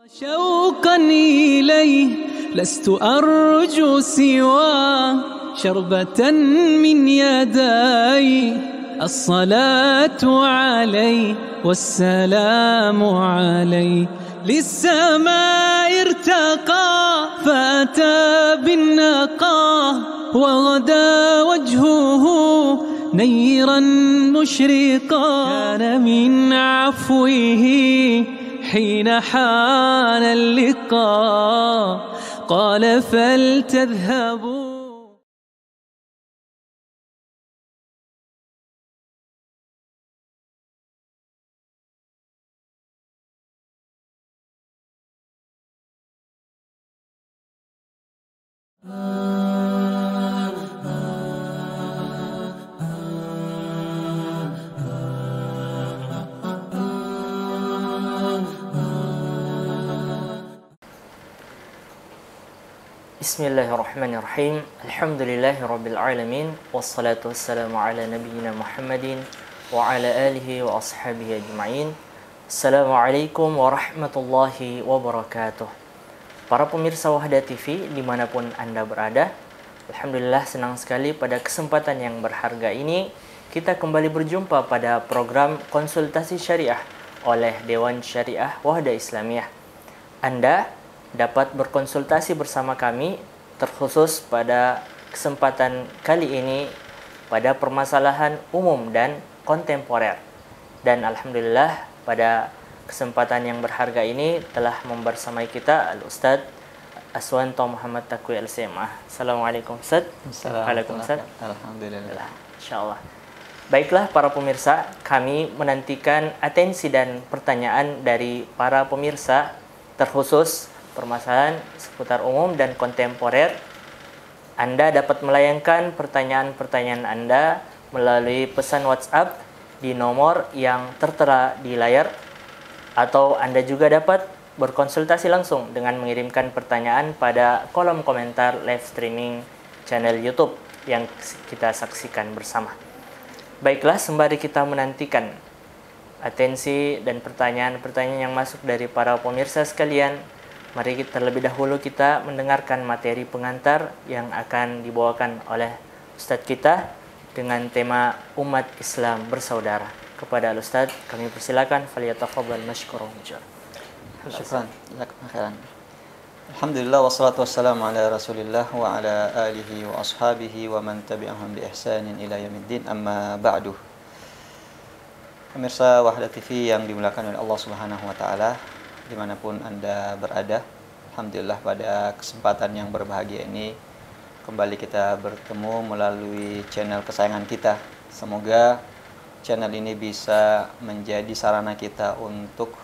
شوقا إليه لست أرجو سوى شربة من يدي الصلاة عليه والسلام عليه للسماء ارتقى فأتى بالنقى وغدا وجهه نيرا مشرقا كان من عفوه حين حان اللقاء قال فلتذهبوا. Bismillahirrahmanirrahim. Alhamdulillahirabbil alamin wassalatu wassalamu ala nabiyyina Muhammadin wa ala alihi wa ashabihi ajma'in. Assalamualaikum warahmatullahi wabarakatuh. Para pemirsa Wahda TV dimanapun Anda berada, alhamdulillah senang sekali pada kesempatan yang berharga ini kita kembali berjumpa pada program konsultasi syariah oleh Dewan Syariah Wahda Islamiyah. Anda dapat berkonsultasi bersama kami terkhusus pada kesempatan kali ini pada permasalahan umum dan kontemporer. Dan alhamdulillah pada kesempatan yang berharga ini telah membersamai kita Al-Ustadz Aswanto Muhammad Taqwi Al-SMA. Assalamualaikum Ustaz. Assalamualaikum Ustaz. Alhamdulillah. Insyaallah. Baiklah para pemirsa, kami menantikan atensi dan pertanyaan dari para pemirsa terkhusus permasalahan seputar umum dan kontemporer. Anda dapat melayangkan pertanyaan-pertanyaan Anda melalui pesan WhatsApp di nomor yang tertera di layar, atau Anda juga dapat berkonsultasi langsung dengan mengirimkan pertanyaan pada kolom komentar live streaming channel YouTube yang kita saksikan bersama. Baiklah, sembari kita menantikan atensi dan pertanyaan-pertanyaan yang masuk dari para pemirsa sekalian, mari kita terlebih dahulu kita mendengarkan materi pengantar yang akan dibawakan oleh Ustadz kita dengan tema umat Islam bersaudara. Kepada Ustadz kami persilakan, falyatafadhal mashkurun. Syukran. Jazakumullah khairan. Alhamdulillah wassalatu wassalamu ala Rasulillah wa ala alihi wa ashabihi wa man tabi'ahum bi ihsanin ila yaumiddin. Amma ba'du. Pemirsa Wahda TV yang dimuliakan oleh Allah Subhanahu wa taala, dimanapun Anda berada, alhamdulillah pada kesempatan yang berbahagia ini kembali kita bertemu melalui channel kesayangan kita. Semoga channel ini bisa menjadi sarana kita untuk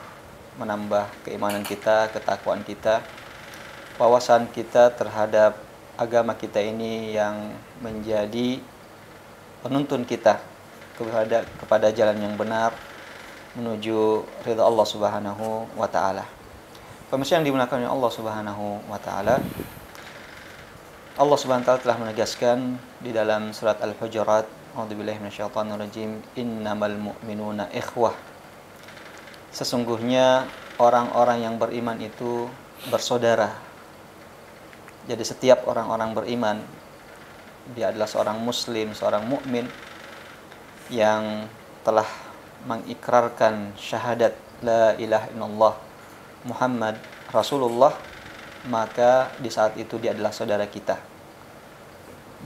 menambah keimanan kita, ketakwaan kita, wawasan kita terhadap agama kita ini yang menjadi penuntun kita kepada jalan yang benar menuju ridha Allah Subhanahu wa taala. Pemirsa yang dimuliakan oleh Allah Subhanahu wa taala, Allah Subhanahu wa taala telah menegaskan di dalam surat Al-Hujurat, a'udzubillahi minasyaitonir rajim, innamal mu'minuna ikhwah. Sesungguhnya orang-orang yang beriman itu bersaudara. Jadi setiap orang-orang beriman, dia adalah seorang muslim, seorang mukmin yang telah mengikrarkan syahadat la ilaha illallah Muhammad Rasulullah, maka di saat itu dia adalah saudara kita.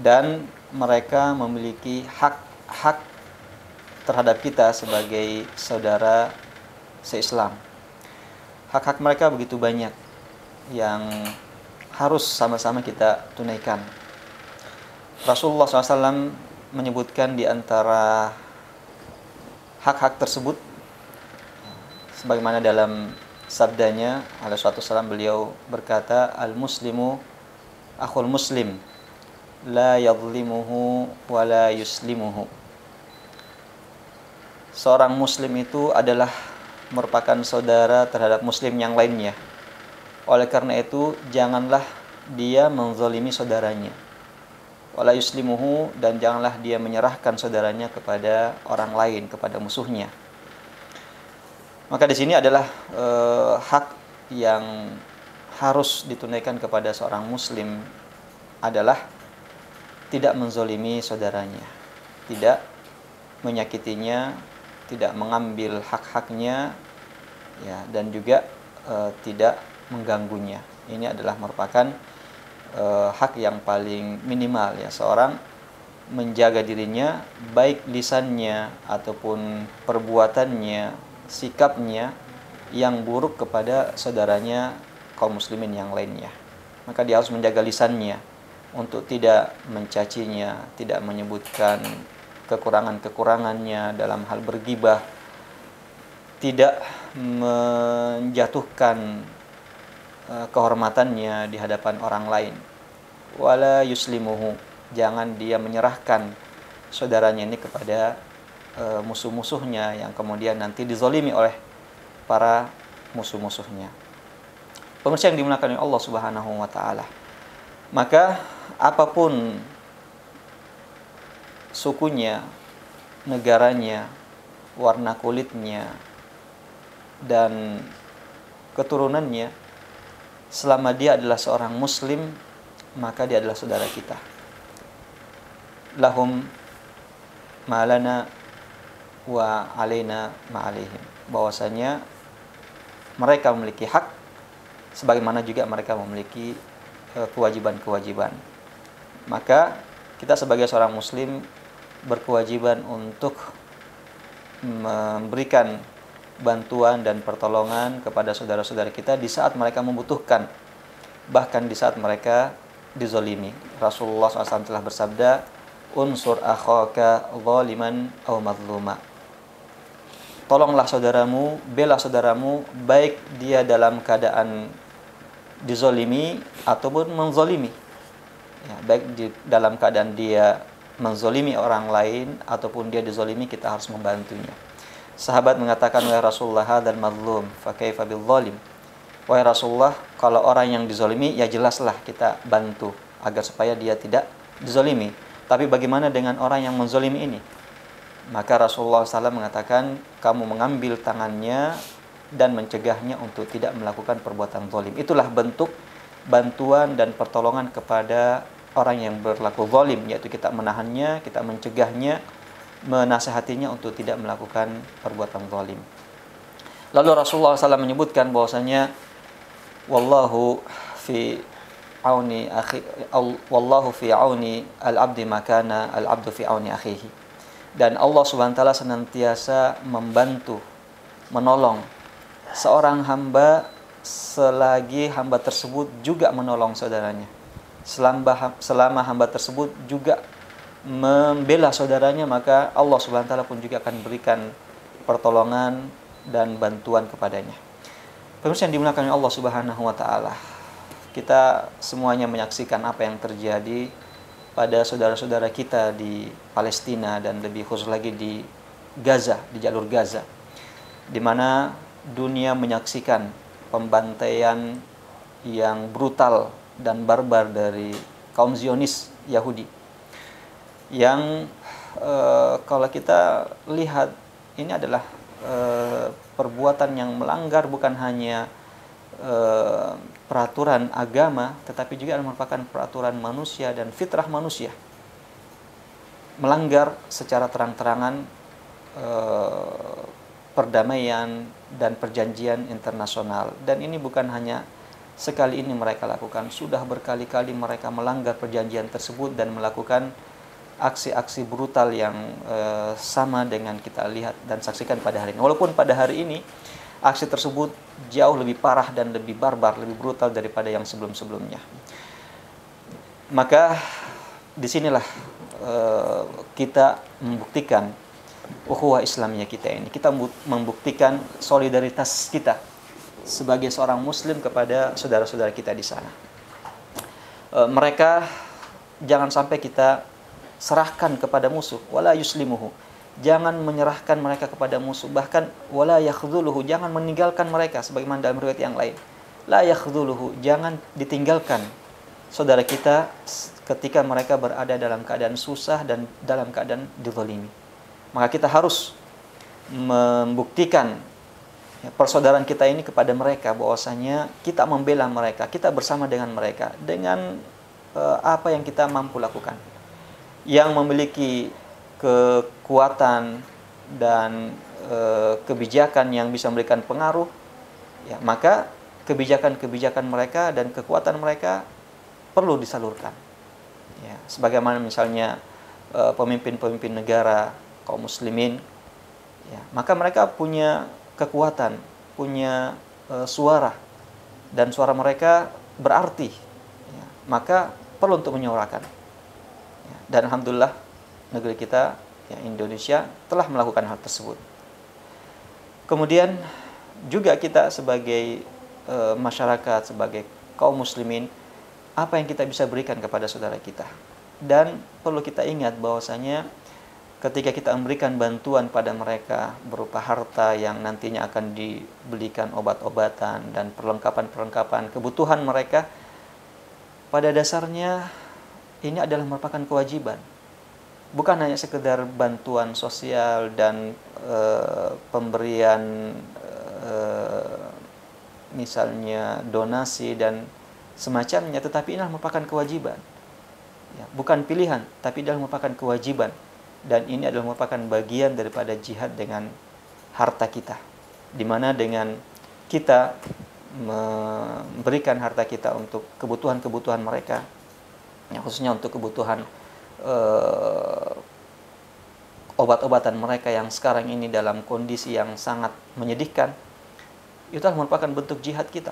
Dan mereka memiliki hak terhadap kita sebagai saudara se-Islam. Hak-hak mereka begitu banyak yang harus sama-sama kita tunaikan. Rasulullah SAW menyebutkan di antara hak-hak tersebut, sebagaimana dalam sabdanya alaihi salatu wasallam, beliau berkata, al-muslimu akhul muslim la yadhlimuhu wa la yuslimuhu. Seorang muslim itu adalah merupakan saudara terhadap muslim yang lainnya. Oleh karena itu janganlah dia menzalimi saudaranya, wala yuslimuhu, dan janganlah dia menyerahkan saudaranya kepada orang lain, kepada musuhnya. Maka di sini adalah hak yang harus ditunaikan kepada seorang muslim adalah tidak menzolimi saudaranya, tidak menyakitinya, tidak mengambil hak-haknya, ya, dan juga tidak mengganggunya. Ini adalah merupakan hak yang paling minimal, ya, seorang menjaga dirinya, baik lisannya ataupun perbuatannya, sikapnya yang buruk kepada saudaranya kaum muslimin yang lainnya. Maka dia harus menjaga lisannya untuk tidak mencacinya, tidak menyebutkan kekurangan-kekurangannya dalam hal bergibah, tidak menjatuhkan kehormatannya di hadapan orang lain. Wala yuslimuhu, jangan dia menyerahkan saudaranya ini kepada musuh-musuhnya yang kemudian nanti dizolimi oleh para musuh-musuhnya. Pemirsa yang dimuliakan oleh Allah Subhanahu wa taala. Maka apapun sukunya, negaranya, warna kulitnya, dan keturunannya, selama dia adalah seorang muslim, maka dia adalah saudara kita. Lahum ma'alana wa alaina ma'alaihim, bahwasanya mereka memiliki hak sebagaimana juga mereka memiliki kewajiban-kewajiban. Maka kita sebagai seorang muslim berkewajiban untuk memberikan bantuan dan pertolongan kepada saudara-saudara kita di saat mereka membutuhkan, bahkan di saat mereka dizolimi. Rasulullah SAW telah bersabda, unsur akhaka zaliman aw mazluma, tolonglah saudaramu, bela saudaramu, baik dia dalam keadaan dizolimi ataupun menzolimi, ya, baik dalam keadaan dia menzolimi orang lain ataupun dia dizolimi, kita harus membantunya. Sahabat mengatakan, wahai Rasulullah, hadzal mazlum fa kaifa bil zalim. Wahai Rasulullah, kalau orang yang dizolimi, ya jelaslah kita bantu agar supaya dia tidak dizolimi. Tapi bagaimana dengan orang yang menzolimi ini? Maka Rasulullah SAW mengatakan, kamu mengambil tangannya dan mencegahnya untuk tidak melakukan perbuatan zalim. Itulah bentuk bantuan dan pertolongan kepada orang yang berlaku zalim, yaitu kita menahannya, kita mencegahnya, menasihatinya untuk tidak melakukan perbuatan zalim. Lalu Rasulullah SAW menyebutkan bahwasanya wallahu fi auni akhi, wallahu fi auni al-abdi makana al-abdu fi auni akhihi. Dan Allah Subhanahu wa taala senantiasa membantu, menolong seorang hamba selagi hamba tersebut juga menolong saudaranya. Selama hamba tersebut juga membela saudaranya, maka Allah Subhanahu wa taala pun juga akan berikan pertolongan dan bantuan kepadanya. Pemirsa yang dimuliakan oleh Allah Subhanahu wa taala, kita semuanya menyaksikan apa yang terjadi pada saudara-saudara kita di Palestina dan lebih khusus lagi di Gaza, di jalur Gaza, di mana dunia menyaksikan pembantaian yang brutal dan barbar dari kaum Zionis Yahudi yang kalau kita lihat ini adalah perbuatan yang melanggar bukan hanya peraturan agama, tetapi juga merupakan peraturan manusia dan fitrah manusia. Melanggar secara terang-terangan perdamaian dan perjanjian internasional. Dan ini bukan hanya sekali ini mereka lakukan, sudah berkali-kali mereka melanggar perjanjian tersebut dan melakukan aksi-aksi brutal yang sama dengan kita lihat dan saksikan pada hari ini. Walaupun pada hari ini aksi tersebut jauh lebih parah dan lebih barbar, lebih brutal daripada yang sebelum-sebelumnya. Maka disinilah kita membuktikan ukhuwah Islamiyah kita ini. Kita membuktikan solidaritas kita sebagai seorang muslim kepada saudara-saudara kita di sana. Mereka jangan sampai kita serahkan kepada musuh, wala yuslimuhu, jangan menyerahkan mereka kepada musuh, bahkan wala yakhdhuluhu, jangan meninggalkan mereka, sebagaimana dalam riwayat yang lain, la yakhdhuluhu, jangan ditinggalkan saudara kita ketika mereka berada dalam keadaan susah dan dalam keadaan dizalimi. Maka kita harus membuktikan ya, persaudaraan kita ini kepada mereka, bahwasanya kita membela mereka, kita bersama dengan mereka dengan apa yang kita mampu lakukan. Yang memiliki kekuatan dan kebijakan yang bisa memberikan pengaruh, ya, maka kebijakan-kebijakan mereka dan kekuatan mereka perlu disalurkan. Ya, sebagaimana misalnya pemimpin-pemimpin negara kaum muslimin, ya, maka mereka punya kekuatan, punya suara, dan suara mereka berarti, ya, maka perlu untuk menyuarakan. Ya, dan alhamdulillah negeri kita, ya, Indonesia telah melakukan hal tersebut. Kemudian juga kita sebagai masyarakat, sebagai kaum muslimin, apa yang kita bisa berikan kepada saudara kita. Dan perlu kita ingat bahwasanya ketika kita memberikan bantuan pada mereka berupa harta yang nantinya akan dibelikan obat-obatan dan perlengkapan-perlengkapan kebutuhan mereka, pada dasarnya ini adalah merupakan kewajiban. Bukan hanya sekedar bantuan sosial dan pemberian misalnya donasi dan semacamnya, tetapi ini merupakan kewajiban, ya, bukan pilihan, tapi adalah merupakan kewajiban. Dan ini adalah merupakan bagian daripada jihad dengan harta kita, di mana dengan kita memberikan harta kita untuk kebutuhan-kebutuhan mereka, ya, khususnya untuk kebutuhan obat-obatan mereka yang sekarang ini dalam kondisi yang sangat menyedihkan, itu adalah merupakan bentuk jihad kita,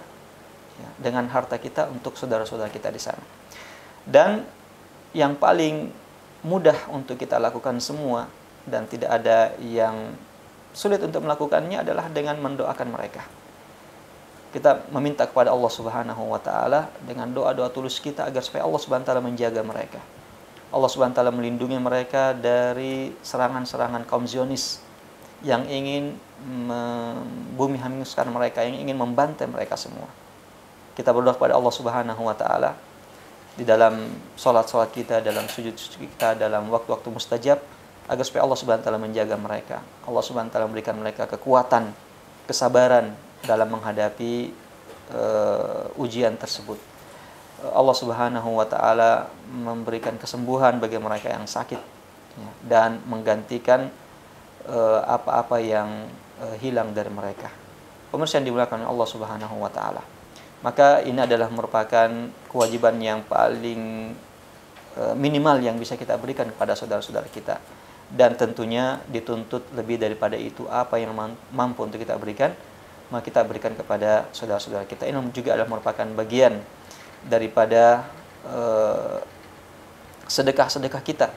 ya, dengan harta kita untuk saudara-saudara kita di sana. Dan yang paling mudah untuk kita lakukan semua dan tidak ada yang sulit untuk melakukannya adalah dengan mendoakan mereka. Kita meminta kepada Allah Subhanahu wa taala dengan doa-doa tulus kita agar supaya Allah Subhanahu wa taala menjaga mereka. Allah Subhanahu wa taala melindungi mereka dari serangan-serangan kaum Zionis yang ingin membumi hanguskan mereka, yang ingin membantai mereka semua. Kita berdoa kepada Allah Subhanahu wa taala di dalam salat-salat kita, dalam sujud-sujud kita, dalam waktu-waktu mustajab, agar supaya Allah Subhanahu wa taala menjaga mereka. Allah Subhanahu wa taala memberikan mereka kekuatan, kesabaran dalam menghadapi ujian tersebut. Allah Subhanahu wa taala memberikan kesembuhan bagi mereka yang sakit, ya, dan menggantikan apa-apa yang hilang dari mereka. Pemirsa yang dimuliakan oleh Allah Subhanahu wa taala. Maka ini adalah merupakan kewajiban yang paling minimal yang bisa kita berikan kepada saudara-saudara kita. Dan tentunya dituntut lebih daripada itu, apa yang mampu untuk kita berikan, maka kita berikan kepada saudara-saudara kita. Ini juga adalah merupakan bagian daripada sedekah-sedekah kita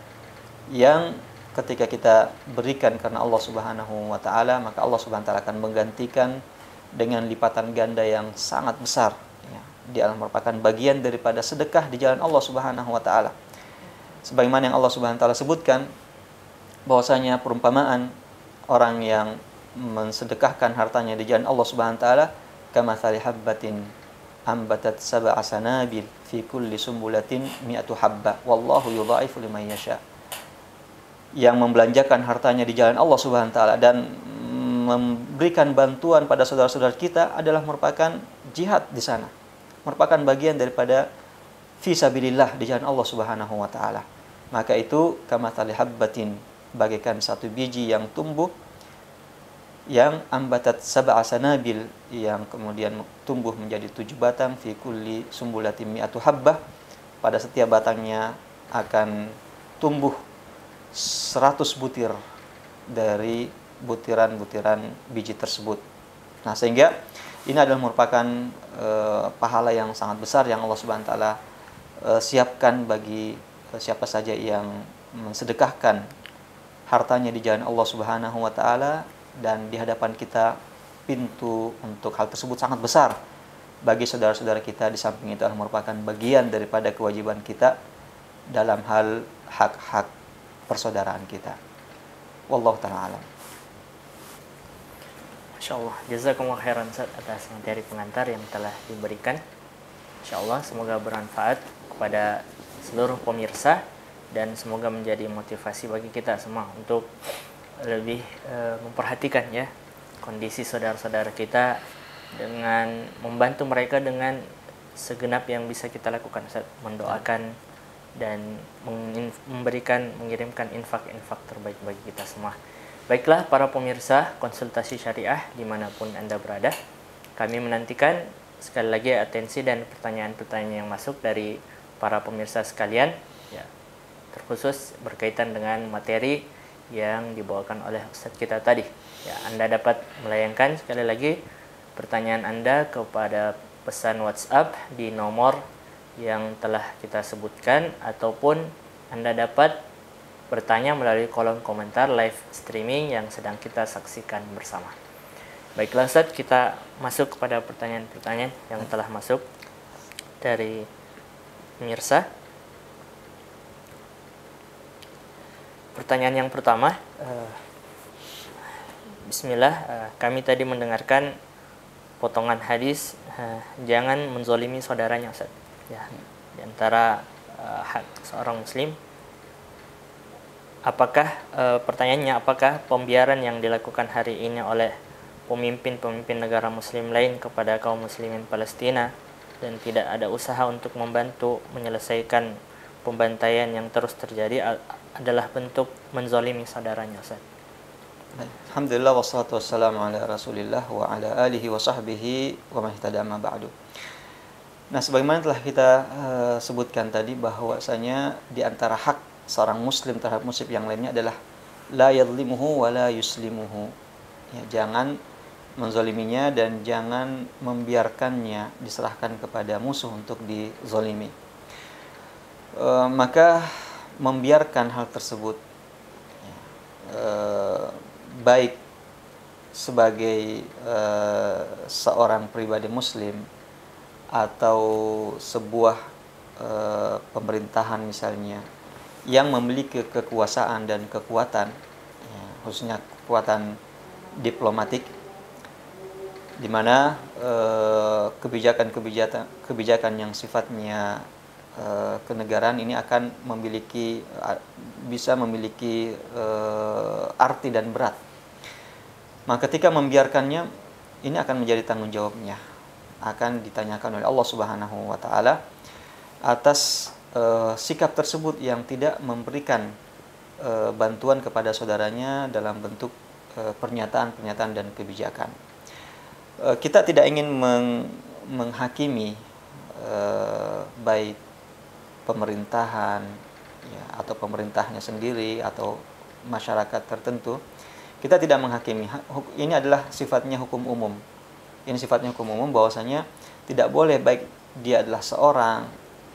yang ketika kita berikan karena Allah Subhanahu wa taala, maka Allah Subhanahu wa taala akan menggantikan dengan lipatan ganda yang sangat besar, ya. Dia merupakan bagian daripada sedekah di jalan Allah Subhanahu wa taala. Sebagaimana yang Allah Subhanahu wa taala sebutkan bahwasanya perumpamaan orang yang mensedekahkan hartanya di jalan Allah Subhanahu wa taala kamatsali habbatin ambatat sab'a sanabil fi kulli sumbulatin mi'atu habba wallahu yudha'ifu liman yasha. Yang membelanjakan hartanya di jalan Allah Subhanahu wa taala dan memberikan bantuan pada saudara-saudara kita adalah merupakan jihad di sana. Merupakan bagian daripada fisabilillah di jalan Allah Subhanahu wa taala. Maka itu kamatsali habbatin, bagaikan satu biji yang tumbuh yang ambatat sab'a sanabil, yang kemudian tumbuh menjadi 7 batang, fi kulli sumbulatin mi'atu habbah, pada setiap batangnya akan tumbuh 100 butir dari butiran-butiran biji tersebut. Nah, sehingga ini adalah merupakan pahala yang sangat besar yang Allah Subhanahu wa taala siapkan bagi siapa saja yang mensedekahkan hartanya di jalan Allah Subhanahu wa taala. Dan di hadapan kita pintu untuk hal tersebut sangat besar bagi saudara-saudara kita. Di samping itu adalah merupakan bagian daripada kewajiban kita dalam hal hak-hak persaudaraan kita. Wallahu ta'ala alam. Insyaallah, jazakumullah khairan Ustaz atas materi pengantar yang telah diberikan. Insyaallah semoga bermanfaat kepada seluruh pemirsa dan semoga menjadi motivasi bagi kita semua untuk lebih memperhatikan, ya, kondisi saudara-saudara kita dengan membantu mereka dengan segenap yang bisa kita lakukan, Ustaz. Mendoakan dan mengirimkan infak-infak terbaik bagi kita semua. Baiklah para pemirsa konsultasi syariah dimanapun Anda berada, kami menantikan sekali lagi atensi dan pertanyaan-pertanyaan yang masuk dari para pemirsa sekalian, ya, terkhusus berkaitan dengan materi yang dibawakan oleh Ustaz kita tadi. Ya, Anda dapat melayangkan sekali lagi pertanyaan Anda kepada pesan WhatsApp di nomor yang telah kita sebutkan, ataupun Anda dapat bertanya melalui kolom komentar live streaming yang sedang kita saksikan bersama. Baiklah Ustaz, kita masuk kepada pertanyaan-pertanyaan yang telah masuk dari pemirsa. Pertanyaan yang pertama, Bismillah, kami tadi mendengarkan potongan hadis, jangan menzolimi saudaranya, Ustaz. Ya, di antara hak seorang muslim. Pertanyaannya, apakah pembiaran yang dilakukan hari ini oleh pemimpin-pemimpin negara muslim lain kepada kaum muslimin Palestina dan tidak ada usaha untuk membantu menyelesaikan pembantaian yang terus terjadi adalah bentuk menzolimi saudaranya, Ustaz? Alhamdulillah wassalatu wassalamu ala Rasulillah wa ala alihi wa sahbihi wa man ihtada ma ba'du. Nah, sebagaimana telah kita sebutkan tadi, bahwasanya di antara hak seorang muslim terhadap muslim yang lainnya adalah la yadhlimuhu wa la yuslimuhu. Ya, jangan menzoliminya dan jangan membiarkannya diserahkan kepada musuh untuk dizolimi. Maka membiarkan hal tersebut, baik sebagai seorang pribadi muslim atau sebuah pemerintahan misalnya yang memiliki kekuasaan dan kekuatan, ya, khususnya kekuatan diplomatik, di mana kebijakan yang sifatnya kenegaraan ini akan bisa memiliki arti dan berat. Maka ketika membiarkannya, ini akan menjadi tanggung jawabnya, akan ditanyakan oleh Allah Subhanahu wa taala atas sikap tersebut yang tidak memberikan bantuan kepada saudaranya dalam bentuk pernyataan-pernyataan dan kebijakan. Kita tidak ingin menghakimi baik pemerintahan, ya, atau pemerintahnya sendiri atau masyarakat tertentu. Kita tidak menghakimi. Ini adalah sifatnya hukum umum. Ini sifatnya hukum umum, bahwasanya tidak boleh, baik dia adalah seorang,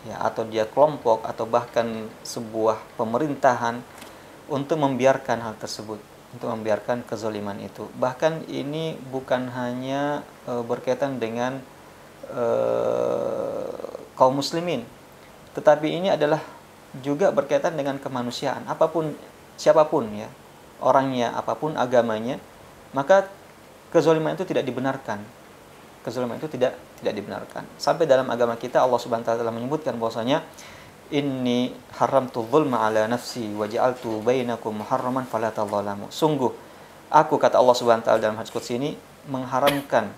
ya, atau dia kelompok, atau bahkan sebuah pemerintahan, untuk membiarkan hal tersebut, untuk membiarkan kezaliman itu. Bahkan ini bukan hanya berkaitan dengan kaum muslimin, tetapi ini adalah juga berkaitan dengan kemanusiaan. Apapun, siapapun, ya, orangnya, apapun agamanya, maka kezaliman itu tidak dibenarkan. Kezaliman itu tidak dibenarkan. Sampai dalam agama kita Allah Subhanahu wa taala telah menyebutkan bahwasanya inni haramtu dzulma ala nafsi wa ja'altu bainakum muharraman fala tadzalamu. Sungguh aku, kata Allah Subhanahu wa taala dalam hadis qudsi ini, mengharamkan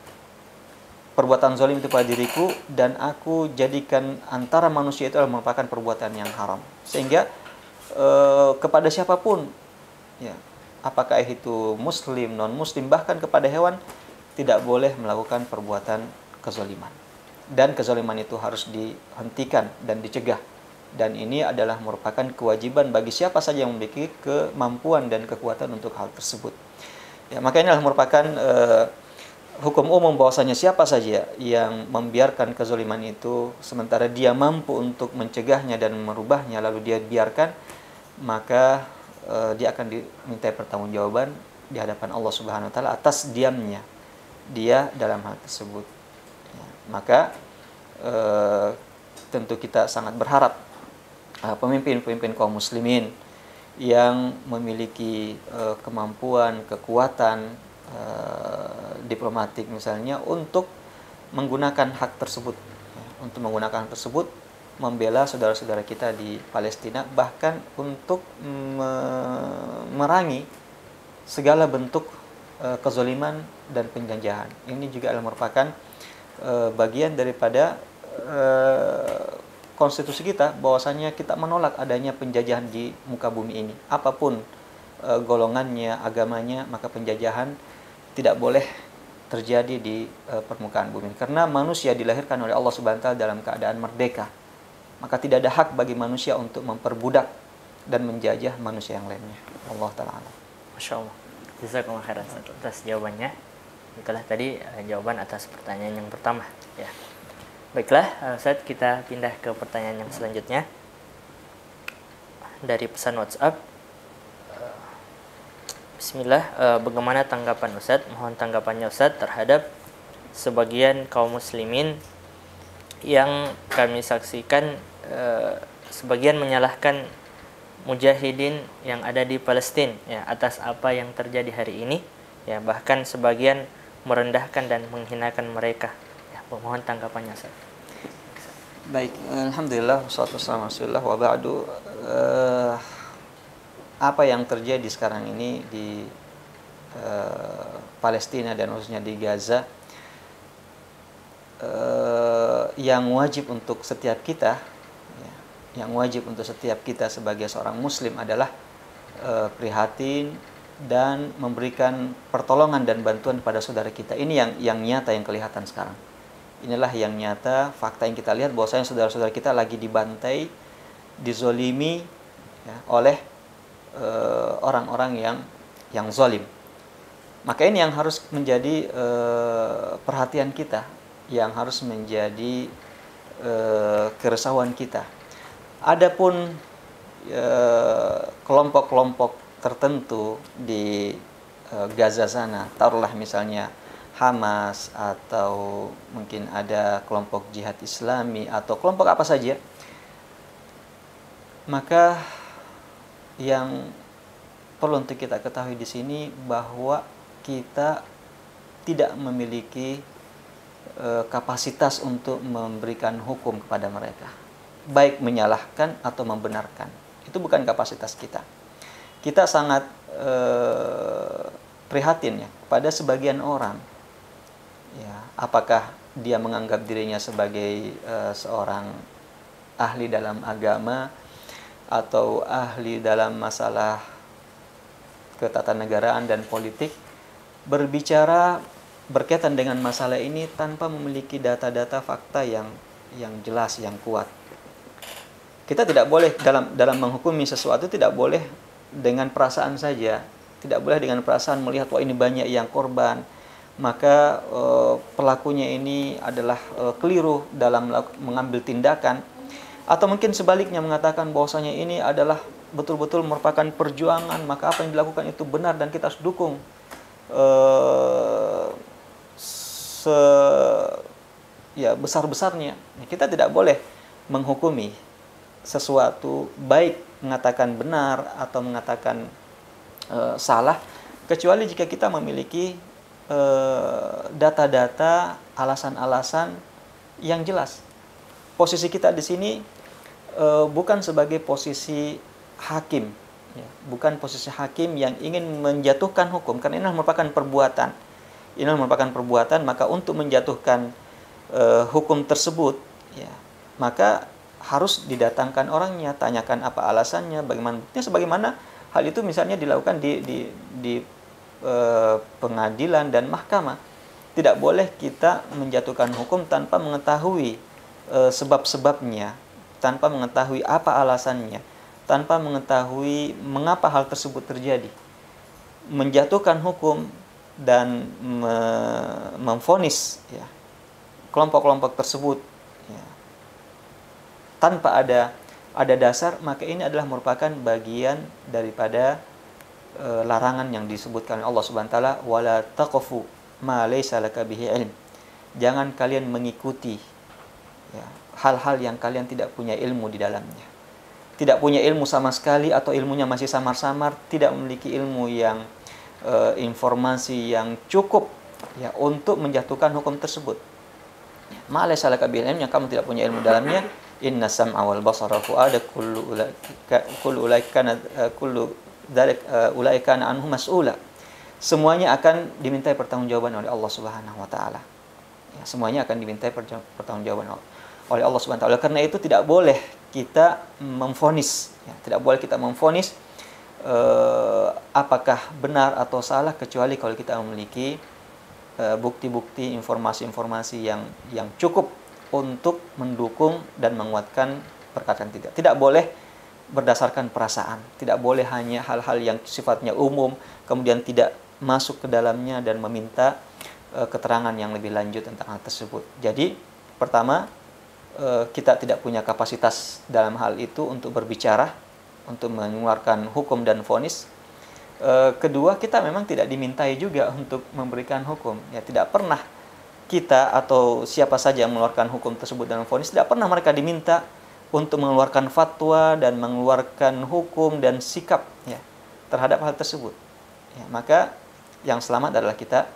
perbuatan zalim itu pada diriku, dan aku jadikan antara manusia itu adalah merupakan perbuatan yang haram. Sehingga kepada siapapun, ya, apakah itu muslim, non muslim, bahkan kepada hewan, tidak boleh melakukan perbuatan kezaliman. Dan kezaliman itu harus dihentikan dan dicegah. Dan ini adalah merupakan kewajiban bagi siapa saja yang memiliki kemampuan dan kekuatan untuk hal tersebut. Ya, maka ini adalah merupakan hukum umum, bahwasanya siapa saja yang membiarkan kezaliman itu sementara dia mampu untuk mencegahnya dan merubahnya, lalu dia biarkan, maka dia akan dimintai pertanggungjawaban di hadapan Allah Subhanahu wa taala atas diamnya dia dalam hal tersebut. Ya, maka tentu kita sangat berharap pemimpin-pemimpin kaum muslimin yang memiliki kemampuan, kekuatan diplomatik misalnya, untuk menggunakan hak tersebut, ya, untuk menggunakan hak tersebut membela saudara-saudara kita di Palestina, bahkan untuk memerangi segala bentuk kezaliman dan penjajahan. Ini juga adalah merupakan bagian daripada konstitusi kita, bahwasanya kita menolak adanya penjajahan di muka bumi ini. Apapun golongannya, agamanya, maka penjajahan tidak boleh terjadi di permukaan bumi. Karena manusia dilahirkan oleh Allah Subhanahu wa taala dalam keadaan merdeka. Maka tidak ada hak bagi manusia untuk memperbudak dan menjajah manusia yang lainnya. Allah taala. Masya Allah. Jazakumullah khairan atas jawabannya. Itulah tadi jawaban atas pertanyaan yang pertama, ya. Baiklah, Ustaz, kita pindah ke pertanyaan yang selanjutnya. Dari pesan WhatsApp. Bismillah, bagaimana tanggapan Ustaz? Mohon tanggapannya Ustaz terhadap sebagian kaum muslimin yang kami saksikan, sebagian menyalahkan mujahidin yang ada di Palestina, ya, atas apa yang terjadi hari ini, ya, bahkan sebagian merendahkan dan menghinakan mereka. Mohon tanggapannya Ustaz. Baik, alhamdulillah wassalatu wassalamu ala Rasulillah wa ba'du. Apa yang terjadi sekarang ini di Palestina dan khususnya di Gaza, yang wajib untuk setiap kita, ya, yang wajib untuk setiap kita sebagai seorang muslim adalah prihatin dan memberikan pertolongan dan bantuan pada saudara kita. Ini yang nyata, yang kelihatan sekarang. Inilah yang nyata, fakta yang kita lihat, bahwasanya saudara-saudara kita lagi dibantai, dizolimi, ya, oleh orang-orang yang zalim. Maka ini yang harus menjadi perhatian kita, yang harus menjadi keresahan kita. Adapun kelompok-kelompok tertentu di Gaza sana, taruhlah misalnya Hamas, atau mungkin ada kelompok jihad Islami atau kelompok apa saja, maka yang perlu untuk kita ketahui di sini bahwa kita tidak memiliki kapasitas untuk memberikan hukum kepada mereka, baik menyalahkan atau membenarkan. Itu bukan kapasitas kita. Kita sangat prihatin, ya, pada sebagian orang, ya, apakah dia menganggap dirinya sebagai seorang ahli dalam agama atau ahli dalam masalah ketatanegaraan dan politik, berbicara berkaitan dengan masalah ini tanpa memiliki data-data fakta yang jelas, yang kuat. Kita tidak boleh dalam menghukumi sesuatu, tidak boleh dengan perasaan saja, tidak boleh dengan perasaan melihat wah ini banyak yang korban, maka pelakunya ini adalah keliru dalam mengambil tindakan, atau mungkin sebaliknya mengatakan bahwasanya ini adalah betul-betul merupakan perjuangan, maka apa yang dilakukan itu benar dan kita harus dukung besar-besarnya. Kita tidak boleh menghukumi sesuatu, baik mengatakan benar atau mengatakan salah, kecuali jika kita memiliki data-data, alasan-alasan yang jelas. Posisi kita di sini bukan sebagai posisi hakim, ya, bukan posisi hakim yang ingin menjatuhkan hukum, karena ini merupakan perbuatan. Ini merupakan perbuatan, maka untuk menjatuhkan hukum tersebut, ya, maka harus didatangkan orangnya, tanyakan apa alasannya, bagaimana buktinya, sebagaimana hal itu misalnya dilakukan di pengadilan dan mahkamah. Tidak boleh kita menjatuhkan hukum tanpa mengetahui sebab-sebabnya, tanpa mengetahui apa alasannya, tanpa mengetahui mengapa hal tersebut terjadi. Menjatuhkan hukum dan memvonis, ya, kelompok-kelompok tersebut, ya, tanpa ada dasar, maka ini adalah merupakan bagian daripada larangan yang disebutkan oleh Allah Subhanahu wa taala, wala taqfu ma laysa laka bihi ilm. Jangan kalian mengikuti, ya, hal-hal yang kalian tidak punya ilmu di dalamnya. Tidak punya ilmu sama sekali, atau ilmunya masih samar-samar, tidak memiliki ilmu yang informasi yang cukup, ya, untuk menjatuhkan hukum tersebut. Ma laysa laka bihi ilm, yang kamu tidak punya ilmu dalamnya. Inna sam'a wal basara fu'ada kullu ulaika anhu mas'ula. semuanya akan dimintai pertanggungjawaban oleh Allah Subhanahu wa taala. Ya, semuanya akan dimintai pertanggungjawaban oleh Allah Subhanahu wa taala. Karena itu tidak boleh kita memvonis, ya, tidak boleh kita memvonis apakah benar atau salah kecuali kalau kita memiliki bukti-bukti, informasi-informasi yang cukup untuk mendukung dan menguatkan perkataan kita. Tidak boleh berdasarkan perasaan, tidak boleh hanya hal-hal yang sifatnya umum kemudian tidak masuk ke dalamnya dan meminta keterangan yang lebih lanjut tentang hal tersebut. Jadi pertama, kita tidak punya kapasitas dalam hal itu untuk berbicara, untuk mengeluarkan hukum dan vonis. Kedua, kita memang tidak dimintai juga untuk memberikan hukum. Ya, tidak pernah kita atau siapa saja yang mengeluarkan hukum tersebut dalam vonis, tidak pernah mereka diminta untuk mengeluarkan fatwa dan mengeluarkan hukum dan sikap, ya, terhadap hal tersebut. Ya, maka yang selamat adalah kita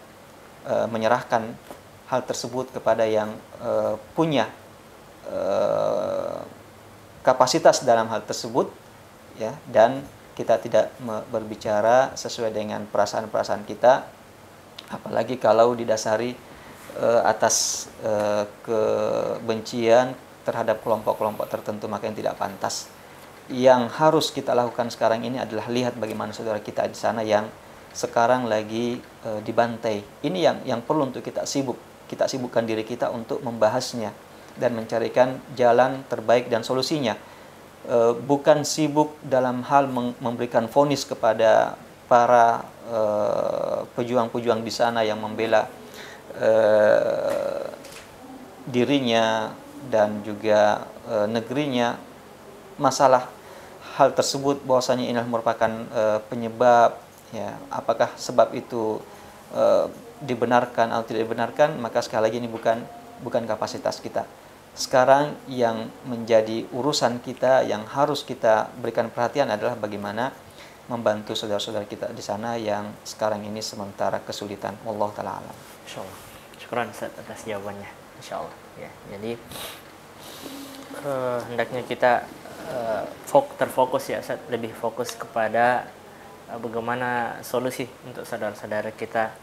menyerahkan hal tersebut kepada yang punya kapasitas dalam hal tersebut, ya, dan kita tidak berbicara sesuai dengan perasaan-perasaan kita, apalagi kalau didasari atas kebencian terhadap kelompok-kelompok tertentu, maka yang tidak pantas. Yang harus kita lakukan sekarang ini adalah lihat bagaimana saudara kita di sana yang sekarang lagi dibantai. Ini yang perlu untuk kita sibukkan diri kita untuk membahasnya dan mencarikan jalan terbaik dan solusinya. Bukan sibuk dalam hal memberikan vonis kepada para pejuang-pejuang di sana yang membela dirinya dan juga negerinya. Masalah hal tersebut bahwasanya ini merupakan penyebab, ya, apakah sebab itu dibenarkan atau tidak dibenarkan, maka sekali lagi ini bukan kapasitas kita. Sekarang yang menjadi urusan kita, yang harus kita berikan perhatian adalah bagaimana membantu saudara-saudara kita di sana yang sekarang ini sementara kesulitan. Wallahu taala alam. Insyaallah. Syukran Ustaz atas jawabannya. Insyaallah. Ya, jadi hendaknya kita terfokus, ya Ustaz, lebih fokus kepada bagaimana solusi untuk saudara-saudara kita,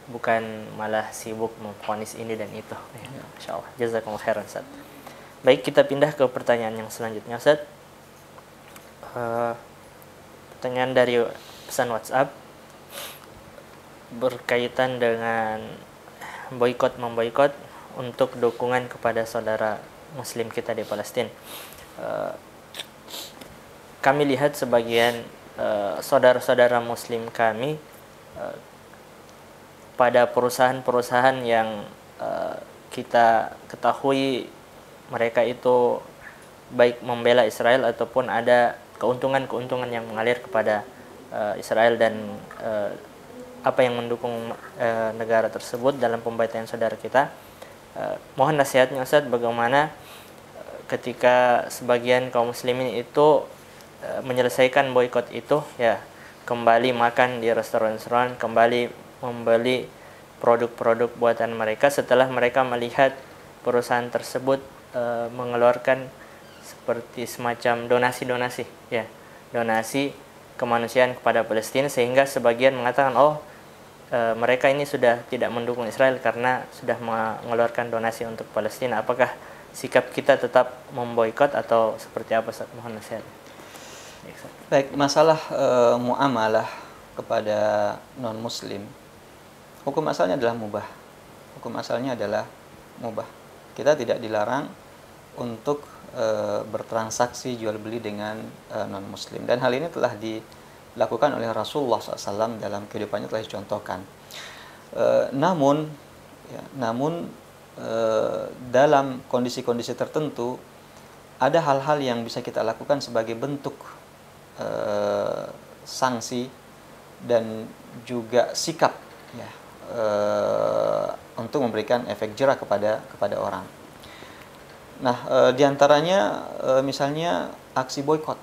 bukan malah sibuk memvonis ini dan itu. Ya, insyaallah. Jazakumullah khairan Ustaz. Baik, kita pindah ke pertanyaan yang selanjutnya Ustaz. Pertanyaan dari pesan WhatsApp berkaitan dengan memboikot untuk dukungan kepada saudara muslim kita di Palestina. Kami lihat sebagian saudara-saudara muslim kami pada perusahaan-perusahaan yang kita ketahui mereka itu baik membela Israel ataupun ada keuntungan-keuntungan yang mengalir kepada Israel dan apa yang mendukung negara tersebut dalam pembantaian saudara kita. Mohon nasihatnya Ustaz, bagaimana ketika sebagian kaum muslimin itu menyelesaikan boikot itu, ya, kembali makan di restoran-restoran, kembali membeli produk-produk buatan mereka setelah mereka melihat perusahaan tersebut mengeluarkan seperti semacam donasi-donasi, ya, donasi kemanusiaan kepada Palestina, sehingga sebagian mengatakan mereka ini sudah tidak mendukung Israel karena sudah mengeluarkan donasi untuk Palestina. Apakah sikap kita tetap memboikot atau seperti apa? Mohon nasihat. Baik, masalah muamalah kepada non muslim, hukum asalnya adalah mubah. Hukum asalnya adalah mubah. Kita tidak dilarang untuk bertransaksi jual beli dengan non muslim, dan hal ini telah dilakukan oleh Rasulullah SAW dalam kehidupannya, telah dicontohkan. Namun dalam kondisi-kondisi tertentu ada hal-hal yang bisa kita lakukan sebagai bentuk sanksi dan juga sikap, ya, untuk memberikan efek jerah kepada orang. Nah, diantaranya misalnya aksi boykot,